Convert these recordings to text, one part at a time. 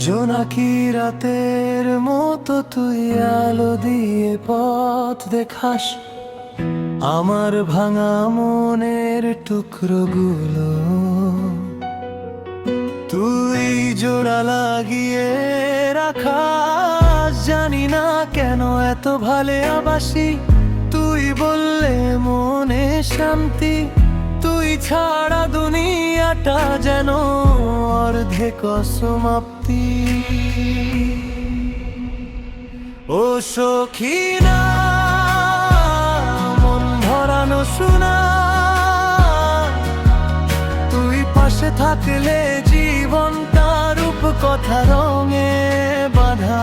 জোনাকি রাতের মতো তুই আলো দিয়ে পথ দেখাস আমার ভাঙা মনের টুকরোগুলো। তুই জোড়া লাগিয়ে রাখাস, জানি না কেন এত ভালোবাসি। তুই বললে মনে শান্তি, তুই ছাড়া দুনিয়াটা যেন অর্ধেক সমাপ্তি। ও সখিনা মন ভরানো শোনা, তুই পাশে থাকলে জীবনটা রূপ কথা রঙে বাঁধা।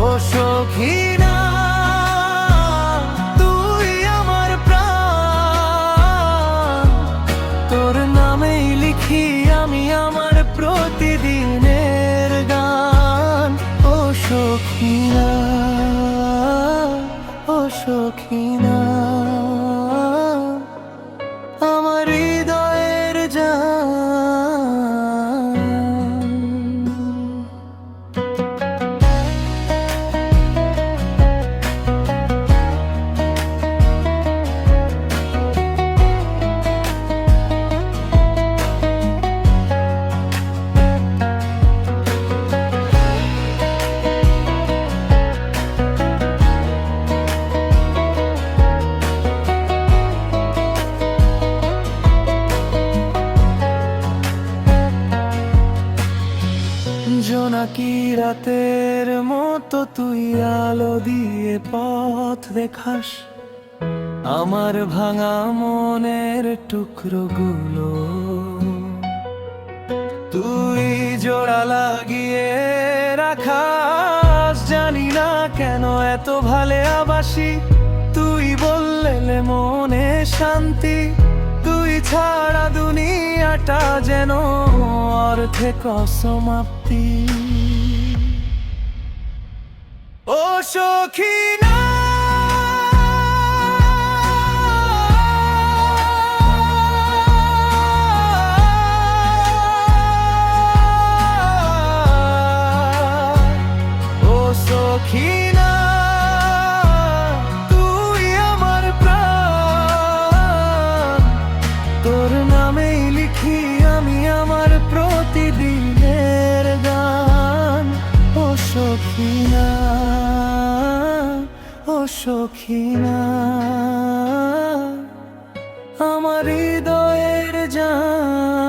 ও সখিনা তুই আমার প্রাণ, তোর নামেই লিখি আমি আমার প্রতিদিনের গান। ও সখিনা, ও সখিনা আমার হৃদয়ের জান। জোনাকি রাতের মতো তুই আলো দিয়ে পথ দেখাস আমার ভাঙা মনের টুকরোগুলো। তুই জোড়া লাগিয়ে রাখাস, জানি না কেন এত ভালোবাসি। তুই বললে মনে শান্তি, তুই ছাড়া দুনিয়াটা যেন অর্ধেক সমাপ্তি। ও সখিনা ও সখিনা তুই আমার প্রাণ, তোর নামেই লিখি আমি আমার প্রতিদিনের গান। ও সখিনা, ও সখিনা আমার হৃদয়ের জান।